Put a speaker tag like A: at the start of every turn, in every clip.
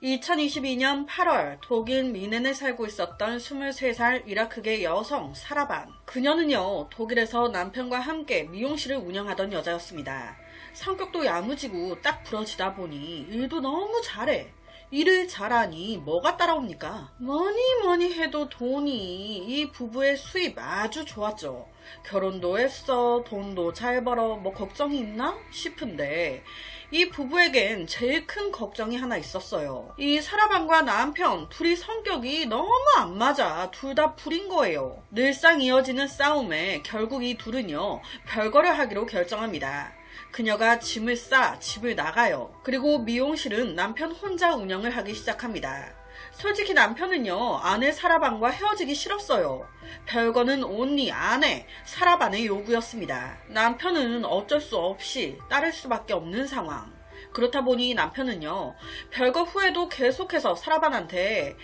A: 2022년 8월 독일 미넨에 살고 있었던 23살 이라크계 여성 사라반. 그녀는요, 독일에서 남편과 함께 미용실을 운영하던 여자였습니다. 성격도 야무지고 딱 부러지다 보니 일도 너무 잘해. 일을 잘하니 뭐가 따라옵니까? 뭐니 해도 돈이 이 부부의 수입 아주 좋았죠. 결혼도 했어, 돈도 잘 벌어, 뭐 걱정이 있나 싶은데 이 부부에겐 제일 큰 걱정이 하나 있었어요. 이 사라반과 남편 둘이 성격이 너무 안 맞아 둘 다 불인 거예요. 늘상 이어지는 싸움에 결국 이 둘은요, 별거를 하기로 결정합니다. 그녀가 짐을 싸 집을 나가요. 그리고 미용실은 남편 혼자 운영을 하기 시작합니다. 솔직히 남편은요, 아내 사라반과 헤어지기 싫었어요. 별거는 온리 아내 사라반의 요구였습니다. 남편은 어쩔 수 없이 따를 수밖에 없는 상황. 그렇다 보니 남편은요, 별거 후에도 계속해서 사라반한테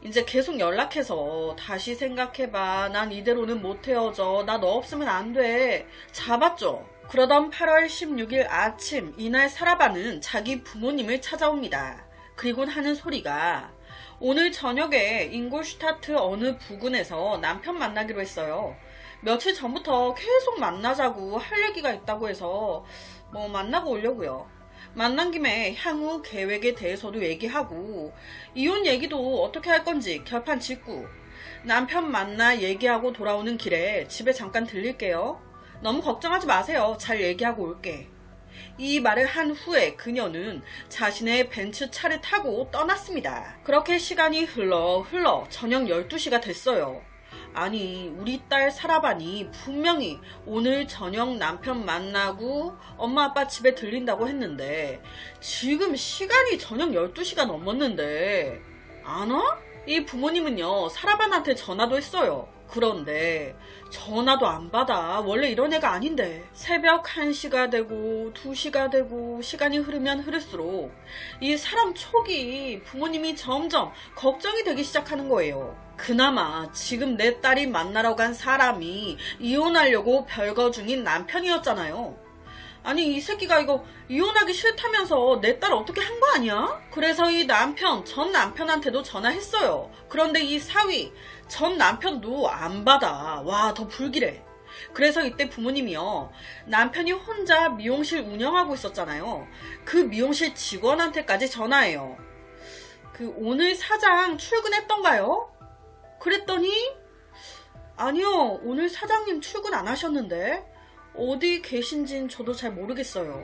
A: 이제 계속 연락해서 다시 생각해봐, 난 이대로는 못 헤어져, 나 너 없으면 안 돼, 잡았죠. 그러던 8월 16일 아침, 이날 사라반은 자기 부모님을 찾아옵니다. 그리곤 하는 소리가, 오늘 저녁에 잉골슈타트 어느 부근에서 남편 만나기로 했어요. 며칠 전부터 계속 만나자고 할 얘기가 있다고 해서 만나고 오려고요. 만난 김에 향후 계획에 대해서도 얘기하고 이혼 얘기도 어떻게 할 건지 결판 짓고 남편 만나 얘기하고 돌아오는 길에 집에 잠깐 들릴게요. 너무 걱정하지 마세요. 잘 얘기하고 올게. 이 말을 한 후에 그녀는 자신의 벤츠 차를 타고 떠났습니다. 그렇게 시간이 흘러 저녁 12시가 됐어요. 아니, 우리 딸 사라반이 분명히 오늘 저녁 남편 만나고 엄마 아빠 집에 들린다고 했는데 지금 시간이 저녁 12시가 넘었는데 안 와? 이 부모님은요, 사라반한테 전화도 했어요. 그런데 전화도 안 받아. 원래 이런 애가 아닌데. 새벽 1시가 되고 2시가 되고 시간이 흐르면 흐를수록 이 사람 촉이 부모님이 점점 걱정이 되기 시작하는 거예요. 그나마 지금 내 딸이 만나러 간 사람이 이혼하려고 별거 중인 남편이었잖아요. 아니, 이 새끼가 이거 이혼하기 싫다면서 내 딸 어떻게 한 거 아니야? 그래서 이 남편, 전 남편한테도 전화했어요. 그런데 이 사위, 전 남편도 안 받아. 와, 더 불길해. 그래서 이때 부모님이요, 남편이 혼자 미용실 운영하고 있었잖아요. 그 미용실 직원한테까지 전화해요. 오늘 사장 출근했던가요? 그랬더니 아니요, 오늘 사장님 출근 안 하셨는데 어디 계신진 저도 잘 모르겠어요.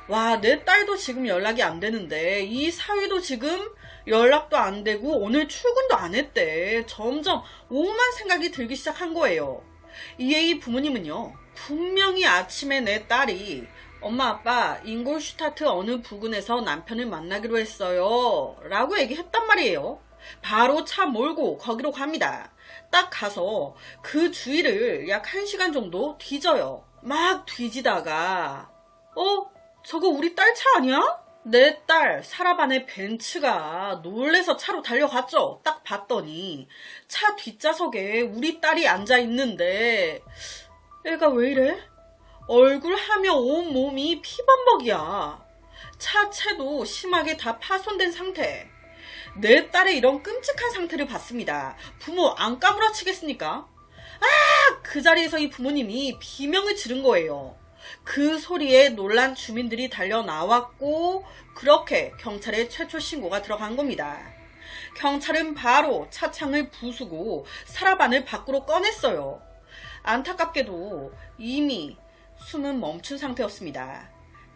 A: 와, 내 딸도 지금 연락이 안 되는데 이 사위도 지금 연락도 안 되고 오늘 출근도 안 했대. 점점 오만 생각이 들기 시작한 거예요. 이에 이 부모님은요, 분명히 아침에 내 딸이 엄마 아빠 잉골슈타트 어느 부근에서 남편을 만나기로 했어요 라고 얘기했단 말이에요. 바로 차 몰고 거기로 갑니다. 딱 가서 그 주위를 약 1시간 정도 뒤져요. 막 뒤지다가 저거 우리 딸 차 아니야? 내 딸 사라반의 벤츠가 놀래서 차로 달려갔죠. 딱 봤더니 차 뒷좌석에 우리 딸이 앉아있는데 애가 왜 이래? 얼굴하며 온몸이 피범벅이야. 차체도 심하게 다 파손된 상태. 내 딸의 이런 끔찍한 상태를 봤습니다. 부모 안 까무라치겠습니까? 그 자리에서 이 부모님이 비명을 지른 거예요. 그 소리에 놀란 주민들이 달려 나왔고 그렇게 경찰에 최초 신고가 들어간 겁니다. 경찰은 바로 차창을 부수고 사라반을 밖으로 꺼냈어요. 안타깝게도 이미 숨은 멈춘 상태였습니다.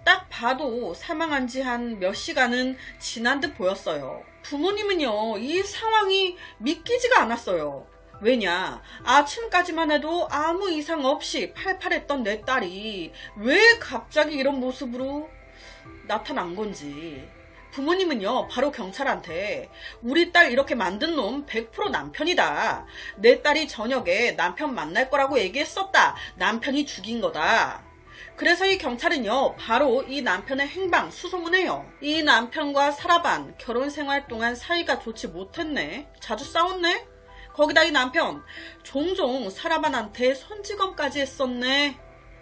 A: 딱 봐도 사망한 지 한 몇 시간은 지난 듯 보였어요. 부모님은요, 이 상황이 믿기지가 않았어요. 왜냐, 아침까지만 해도 아무 이상 없이 팔팔했던 내 딸이 왜 갑자기 이런 모습으로 나타난 건지. 부모님은요, 바로 경찰한테 우리 딸 이렇게 만든 놈 100% 남편이다. 내 딸이 저녁에 남편 만날 거라고 얘기했었다. 남편이 죽인 거다. 그래서 이 경찰은요, 바로 이 남편의 행방 수소문해요. 이 남편과 사라반 결혼 생활 동안 사이가 좋지 못했네. 자주 싸웠네. 거기다 이 남편 종종 사라반한테 손찌검까지 했었네.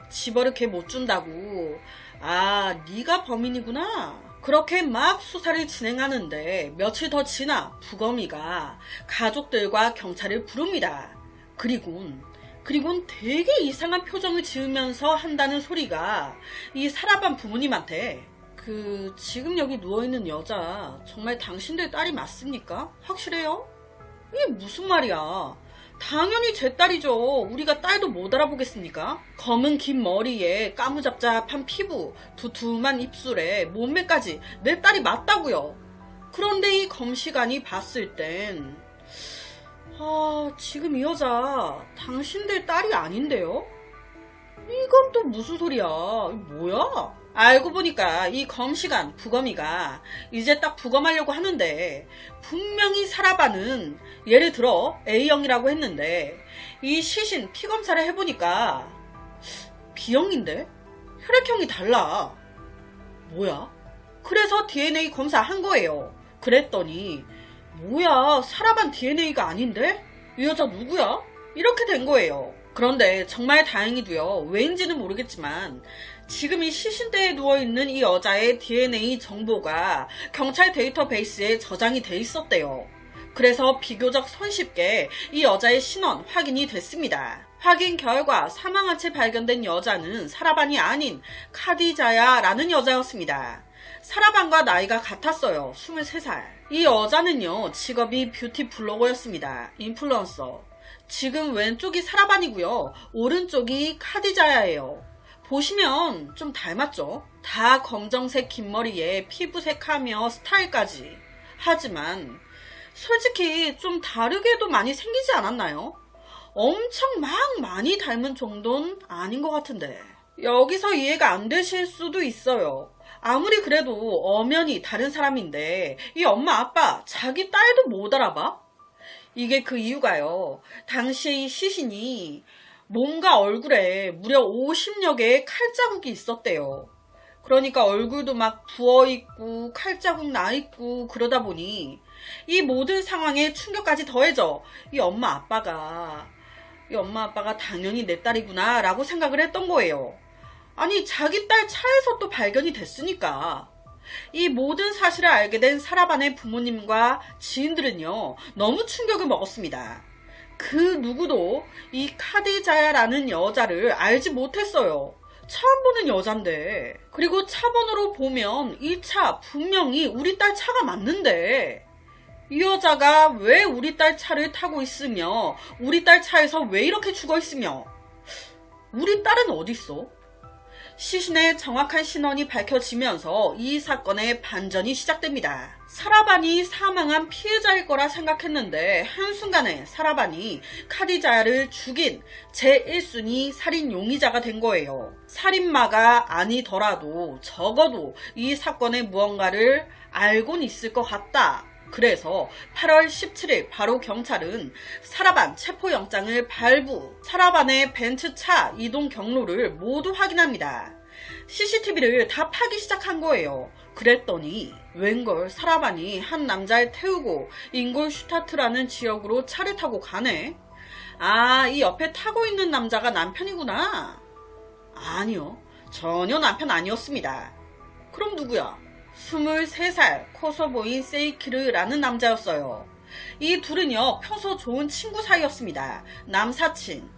A: 집어를 걔 못 준다고. 아, 네가 범인이구나. 그렇게 막 수사를 진행하는데 며칠 더 지나 부검이가 가족들과 경찰을 부릅니다. 그리곤 되게 이상한 표정을 지으면서 한다는 소리가 이 사라반 부모님한테 지금 여기 누워있는 여자 정말 당신들 딸이 맞습니까? 확실해요? 이게 무슨 말이야? 당연히 제 딸이죠. 우리가 딸도 못 알아보겠습니까? 검은 긴 머리에 까무잡잡한 피부, 두툼한 입술에 몸매까지 내 딸이 맞다고요. 그런데 이 검시관이 봤을 땐 지금 이 여자 당신들 딸이 아닌데요? 이건 또 무슨 소리야? 뭐야? 알고 보니까 이 검시관, 부검이가 이제 딱 부검하려고 하는데 분명히 사라반은 예를 들어 A형이라고 했는데 이 시신 피검사를 해보니까 B형인데? 혈액형이 달라. 뭐야? 그래서 DNA 검사한 거예요. 그랬더니 뭐야, 사라반 DNA가 아닌데? 이 여자 누구야? 이렇게 된 거예요. 그런데 정말 다행히도요, 왜인지는 모르겠지만 지금 이 시신대에 누워있는 이 여자의 DNA 정보가 경찰 데이터베이스에 저장이 돼 있었대요. 그래서 비교적 손쉽게 이 여자의 신원 확인이 됐습니다. 확인 결과 사망한 채 발견된 여자는 사라반이 아닌 카디자야라는 여자였습니다. 사라반과 나이가 같았어요. 23살. 이 여자는요, 직업이 뷰티 블로거였습니다. 인플루언서. 지금 왼쪽이 사라반이고요, 오른쪽이 카디자야예요. 보시면 좀 닮았죠? 다 검정색 긴 머리에 피부색하며 스타일까지. 하지만 솔직히 좀 다르게도 많이 생기지 않았나요? 엄청 막 많이 닮은 정도는 아닌 것 같은데. 여기서 이해가 안 되실 수도 있어요. 아무리 그래도 엄연히 다른 사람인데 이 엄마 아빠 자기 딸도 못 알아봐? 이게 그 이유가요, 당시에 이 시신이 몸과 얼굴에 무려 50여 개의 칼자국이 있었대요. 그러니까 얼굴도 막 부어있고 칼자국 나있고 그러다 보니 이 모든 상황에 충격까지 더해져 이 엄마 아빠가 당연히 내 딸이구나 라고 생각을 했던 거예요. 아니, 자기 딸 차에서 또 발견이 됐으니까. 이 모든 사실을 알게 된 사라반의 부모님과 지인들은요, 너무 충격을 먹었습니다. 그 누구도 이 카디자야라는 여자를 알지 못했어요. 처음 보는 여잔데. 그리고 차 번호로 보면 이 차 분명히 우리 딸 차가 맞는데 이 여자가 왜 우리 딸 차를 타고 있으며 우리 딸 차에서 왜 이렇게 죽어 있으며 우리 딸은 어딨어? 시신의 정확한 신원이 밝혀지면서 이 사건의 반전이 시작됩니다. 사라반이 사망한 피해자일 거라 생각했는데 한순간에 사라반이 카디자야를 죽인 제1순위 살인 용의자가 된 거예요. 살인마가 아니더라도 적어도 이 사건의 무언가를 알고는 있을 것 같다. 그래서 8월 17일 바로 경찰은 사라반 체포영장을 발부, 사라반의 벤츠차 이동 경로를 모두 확인합니다. CCTV를 다 파기 시작한 거예요. 그랬더니 웬걸 사라반이 한 남자를 태우고 잉골슈타트라는 지역으로 차를 타고 가네. 이 옆에 타고 있는 남자가 남편이구나. 아니요, 전혀 남편 아니었습니다. 그럼 누구야? 23살 코소보인 세이키르라는 남자였어요. 이 둘은요, 평소 좋은 친구 사이였습니다. 남사친,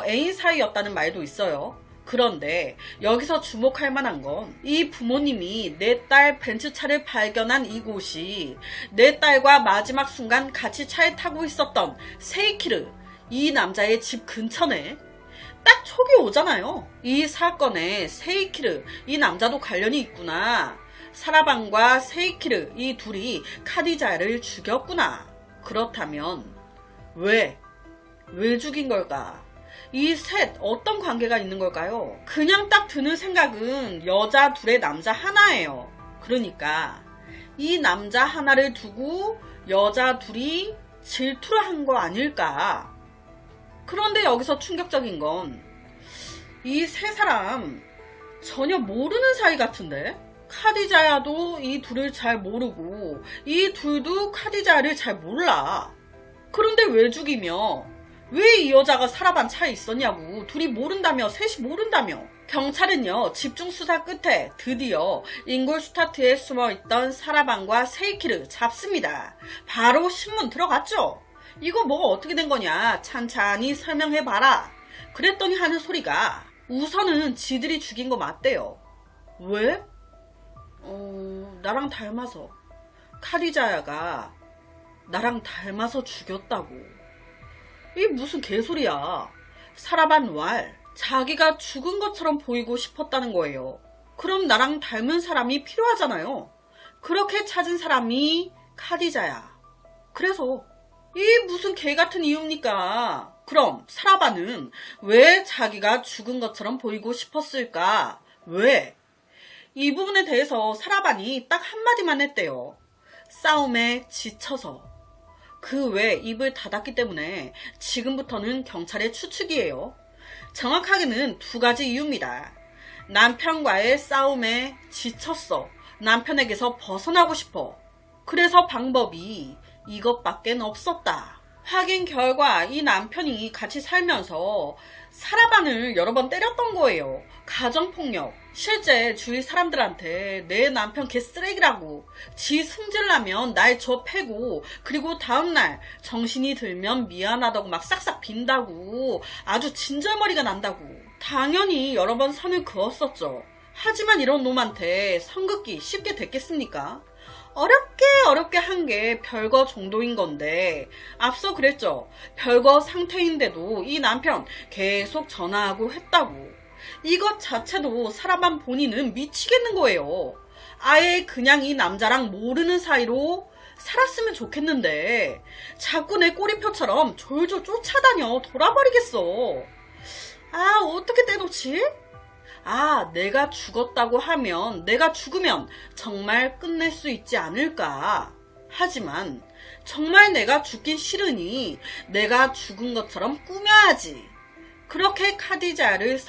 A: 애인 사이였다는 말도 있어요. 그런데 여기서 주목할 만한 건 이 부모님이 내 딸 벤츠차를 발견한 이곳이 내 딸과 마지막 순간 같이 차에 타고 있었던 세이키르, 이 남자의 집 근처네. 딱 촉이 오잖아요. 이 사건에 세이키르, 이 남자도 관련이 있구나. 사라반과 세이키르, 이 둘이 카디자야를 죽였구나. 그렇다면 왜 죽인 걸까? 이 셋 어떤 관계가 있는 걸까요? 그냥 딱 드는 생각은 여자 둘에 남자 하나예요. 그러니까 이 남자 하나를 두고 여자 둘이 질투를 한 거 아닐까? 그런데 여기서 충격적인 건 이 세 사람 전혀 모르는 사이 같은데? 카디자야도 이 둘을 잘 모르고 이 둘도 카디자야를 잘 몰라. 그런데 왜 죽이며 왜 이 여자가 사라반 차에 있었냐고. 둘이 모른다며, 셋이 모른다며. 경찰은요, 집중 수사 끝에 드디어 잉골슈타트에 숨어있던 사라반과 세이키를 잡습니다. 바로 신문 들어갔죠? 이거 뭐가 어떻게 된 거냐? 찬찬히 설명해봐라. 그랬더니 하는 소리가 우선은 지들이 죽인 거 맞대요. 왜? 나랑 닮아서. 카디자야가 나랑 닮아서 죽였다고. 이게 무슨 개소리야. 사라반 왈, 자기가 죽은 것처럼 보이고 싶었다는 거예요. 그럼 나랑 닮은 사람이 필요하잖아요. 그렇게 찾은 사람이 카디자야. 그래서 이 무슨 개 같은 이유입니까? 그럼 사라반은 왜 자기가 죽은 것처럼 보이고 싶었을까? 왜? 이 부분에 대해서 사라반이 딱 한마디만 했대요. 싸움에 지쳐서. 그 외 입을 닫았기 때문에 지금부터는 경찰의 추측이에요. 정확하게는 두 가지 이유입니다. 남편과의 싸움에 지쳤어. 남편에게서 벗어나고 싶어. 그래서 방법이 이것밖엔 없었다. 확인 결과 이 남편이 같이 살면서 사라반을 여러 번 때렸던 거예요. 가정폭력. 실제 주위 사람들한테 내 남편 개쓰레기라고, 지 승질나면 날 저 패고, 그리고 다음날 정신이 들면 미안하다고 막 싹싹 빈다고, 아주 진절머리가 난다고. 당연히 여러 번 선을 그었었죠. 하지만 이런 놈한테 선 긋기 쉽게 됐겠습니까? 어렵게 한 게 별거 정도인 건데, 앞서 그랬죠. 별거 상태인데도 이 남편 계속 전화하고 했다고. 이것 자체도 사라반 본인은 미치겠는 거예요. 아예 그냥 이 남자랑 모르는 사이로 살았으면 좋겠는데 자꾸 내 꼬리표처럼 졸졸 쫓아다녀 돌아버리겠어. 아, 어떻게 떼놓지? 아, 내가 죽었다고 하면, 내가 죽으면 정말 끝낼 수 있지 않을까. 하지만 정말 내가 죽긴 싫으니 내가 죽은 것처럼 꾸며야지. 그렇게 카디자를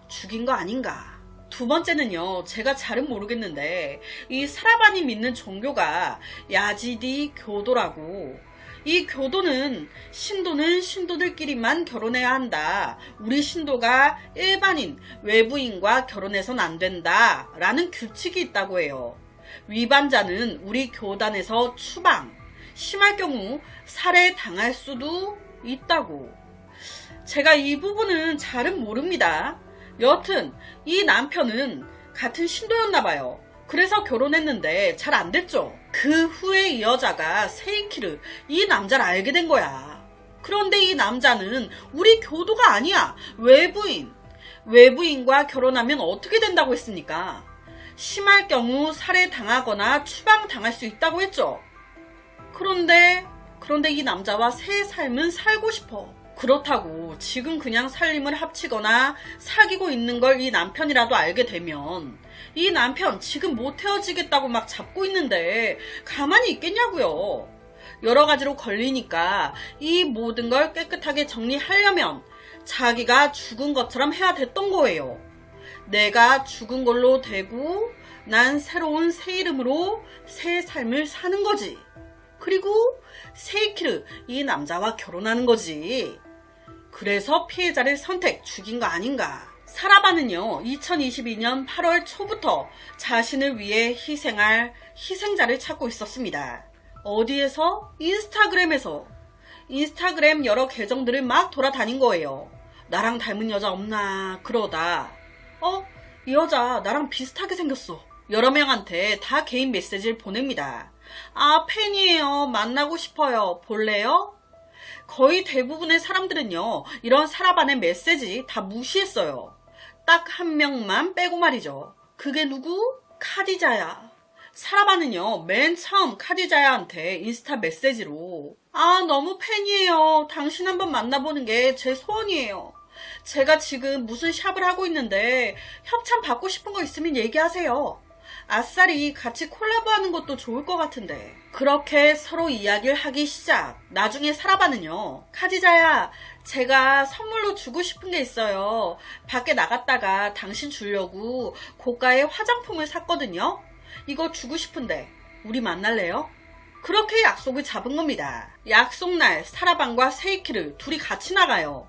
A: 죽인 거 아닌가. 두 번째는요, 제가 잘은 모르겠는데 이 사라반이 믿는 종교가 야지디 교도라고. 이 교도는 신도는 신도들끼리만 결혼해야 한다. 우리 신도가 일반인, 외부인과 결혼해선 안 된다. 라는 규칙이 있다고 해요. 위반자는 우리 교단에서 추방, 심할 경우 살해당할 수도 있다고. 제가 이 부분은 잘은 모릅니다. 여튼 이 남편은 같은 신도였나봐요. 그래서 결혼했는데 잘 안 됐죠. 그 후에 이 여자가 세이키르, 이 남자를 알게 된 거야. 그런데 이 남자는 우리 교도가 아니야. 외부인. 외부인과 결혼하면 어떻게 된다고 했습니까? 심할 경우 살해당하거나 추방당할 수 있다고 했죠. 그런데 이 남자와 새 삶은 살고 싶어. 그렇다고 지금 그냥 살림을 합치거나 사귀고 있는 걸 이 남편이라도 알게 되면 이 남편 지금 못 헤어지겠다고 막 잡고 있는데 가만히 있겠냐고요. 여러 가지로 걸리니까 이 모든 걸 깨끗하게 정리하려면 자기가 죽은 것처럼 해야 됐던 거예요. 내가 죽은 걸로 되고 난 새로운 새 이름으로 새 삶을 사는 거지. 그리고 세이키르, 이 남자와 결혼하는 거지. 그래서 피해자를 죽인 거 아닌가. 사라반은요, 2022년 8월 초부터 자신을 위해 희생할 희생자를 찾고 있었습니다. 어디에서? 인스타그램에서. 인스타그램 여러 계정들을 막 돌아다닌 거예요. 나랑 닮은 여자 없나 그러다 이 여자 나랑 비슷하게 생겼어. 여러 명한테 다 개인 메시지를 보냅니다. 아, 팬이에요. 만나고 싶어요. 볼래요? 거의 대부분의 사람들은요, 이런 사라반의 메시지 다 무시했어요. 딱 한 명만 빼고 말이죠. 그게 누구? 카디자야. 사라반은요, 맨 처음 카디자야한테 인스타 메시지로 아, 너무 팬이에요. 당신 한번 만나보는 게 제 소원이에요. 제가 지금 무슨 샵을 하고 있는데 협찬 받고 싶은 거 있으면 얘기하세요. 아싸리 같이 콜라보하는 것도 좋을 것 같은데. 그렇게 서로 이야기를 하기 시작. 나중에 사라반은요, 카디자야, 제가 선물로 주고 싶은 게 있어요. 밖에 나갔다가 당신 주려고 고가의 화장품을 샀거든요. 이거 주고 싶은데 우리 만날래요? 그렇게 약속을 잡은 겁니다. 약속날 사라반과 세이키를 둘이 같이 나가요.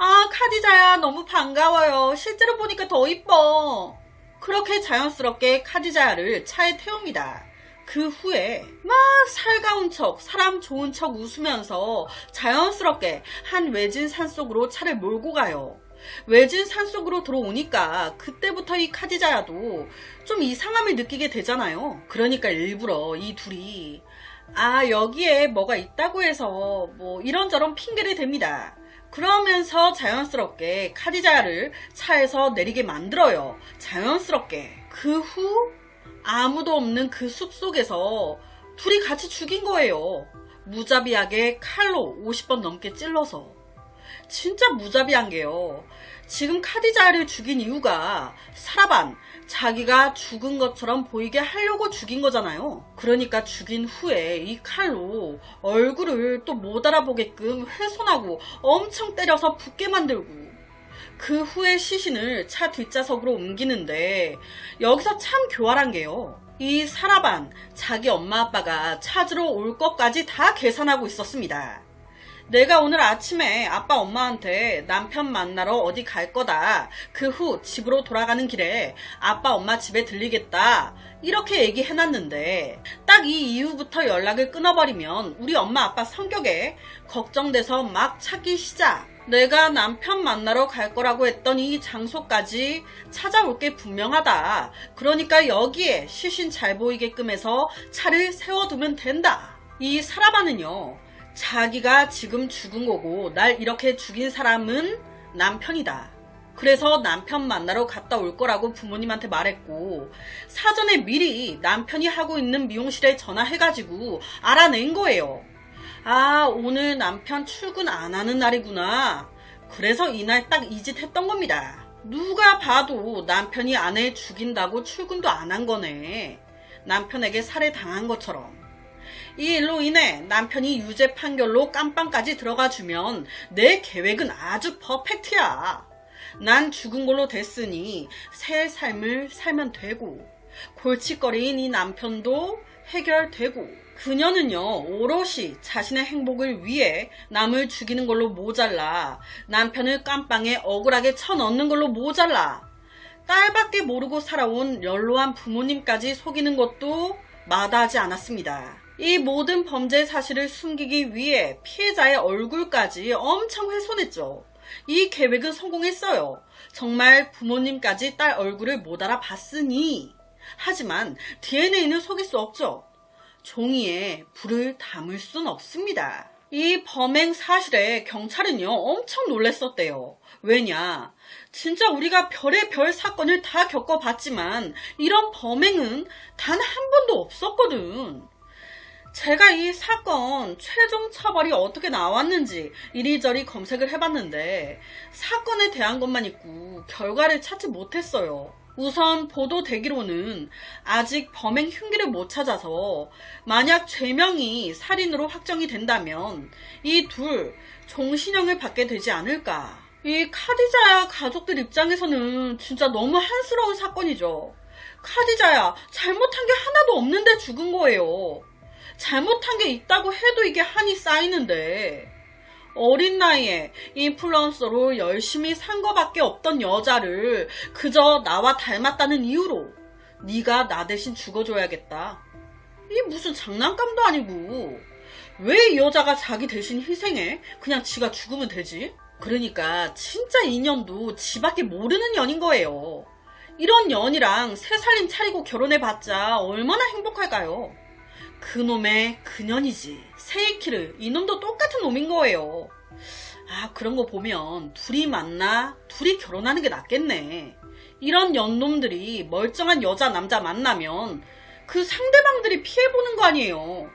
A: 아, 카디자야, 너무 반가워요. 실제로 보니까 더 이뻐. 그렇게 자연스럽게 카디자야를 차에 태웁니다. 그 후에 막 살가운 척, 사람 좋은 척 웃으면서 자연스럽게 한 외진 산속으로 차를 몰고 가요. 외진 산속으로 들어오니까 그때부터 이 카디자야도 좀 이상함을 느끼게 되잖아요. 그러니까 일부러 이 둘이 여기에 뭐가 있다고 해서 뭐 이런저런 핑계를 댑니다. 그러면서 자연스럽게 카디자야를 차에서 내리게 만들어요. 자연스럽게. 그 후 아무도 없는 그 숲속에서 둘이 같이 죽인 거예요. 무자비하게 칼로 50번 넘게 찔러서. 진짜 무자비한 게요. 지금 카디자야를 죽인 이유가 사라반, 자기가 죽은 것처럼 보이게 하려고 죽인 거잖아요. 그러니까 죽인 후에 이 칼로 얼굴을 또 못 알아보게끔 훼손하고 엄청 때려서 붓게 만들고, 그 후에 시신을 차 뒷좌석으로 옮기는데 여기서 참 교활한 게요. 이 사라반, 자기 엄마 아빠가 찾으러 올 것까지 다 계산하고 있었습니다. 내가 오늘 아침에 아빠 엄마한테 남편 만나러 어디 갈 거다. 그 후 집으로 돌아가는 길에 아빠 엄마 집에 들리겠다. 이렇게 얘기해놨는데 딱 이 이후부터 연락을 끊어버리면 우리 엄마 아빠 성격에 걱정돼서 막 찾기 시작. 내가 남편 만나러 갈 거라고 했던 이 장소까지 찾아올 게 분명하다. 그러니까 여기에 시신 잘 보이게끔 해서 차를 세워두면 된다. 이 사라바는요, 자기가 지금 죽은 거고 날 이렇게 죽인 사람은 남편이다. 그래서 남편 만나러 갔다 올 거라고 부모님한테 말했고, 사전에 미리 남편이 하고 있는 미용실에 전화해가지고 알아낸 거예요. 오늘 남편 출근 안 하는 날이구나. 그래서 이날 딱 이 짓 했던 겁니다. 누가 봐도 남편이 아내 죽인다고 출근도 안 한 거네. 남편에게 살해당한 것처럼. 이 일로 인해 남편이 유죄 판결로 깜빵까지 들어가 주면 내 계획은 아주 퍼펙트야. 난 죽은 걸로 됐으니 새 삶을 살면 되고, 골칫거리인 이 남편도 해결되고, 그녀는요 오롯이 자신의 행복을 위해 남을 죽이는 걸로 모자라, 남편을 깜빵에 억울하게 쳐넣는 걸로 모자라, 딸밖에 모르고 살아온 연로한 부모님까지 속이는 것도 마다하지 않았습니다. 이 모든 범죄 사실을 숨기기 위해 피해자의 얼굴까지 엄청 훼손했죠. 이 계획은 성공했어요. 정말 부모님까지 딸 얼굴을 못 알아봤으니. 하지만 DNA는 속일 수 없죠. 종이에 불을 담을 순 없습니다. 이 범행 사실에 경찰은요 엄청 놀랐었대요. 왜냐, 진짜 우리가 별의 별 사건을 다 겪어봤지만 이런 범행은 단 한 번도 없었거든. 제가 이 사건 최종 처벌이 어떻게 나왔는지 이리저리 검색을 해봤는데 사건에 대한 것만 있고 결과를 찾지 못했어요. 우선 보도되기로는 아직 범행 흉기를 못 찾아서 만약 죄명이 살인으로 확정이 된다면 이 둘 종신형을 받게 되지 않을까. 이 카디자야 가족들 입장에서는 진짜 너무 한스러운 사건이죠. 카디자야 잘못한 게 하나도 없는데 죽은 거예요. 잘못한 게 있다고 해도 이게 한이 쌓이는데, 어린 나이에 인플루언서로 열심히 산 거밖에 없던 여자를 그저 나와 닮았다는 이유로 네가 나 대신 죽어줘야겠다. 이게 무슨 장난감도 아니고 왜 이 여자가 자기 대신 희생해? 그냥 지가 죽으면 되지? 그러니까 진짜 인연도 지밖에 모르는 년인 거예요. 이런 년이랑 새 살림 차리고 결혼해봤자 얼마나 행복할까요? 그놈의 그년이지. 세이키르, 이놈도 똑같은 놈인 거예요. 그런 거 보면 둘이 만나 둘이 결혼하는 게 낫겠네. 이런 연놈들이 멀쩡한 여자 남자 만나면 그 상대방들이 피해보는 거 아니에요.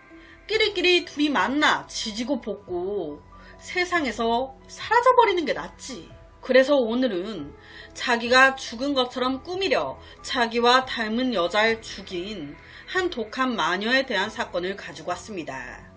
A: 끼리끼리 둘이 만나 지지고 볶고 세상에서 사라져버리는 게 낫지. 그래서 오늘은 자기가 죽은 것처럼 꾸미려 자기와 닮은 여자를 죽인 한 독한 마녀에 대한 사건을 가지고 왔습니다.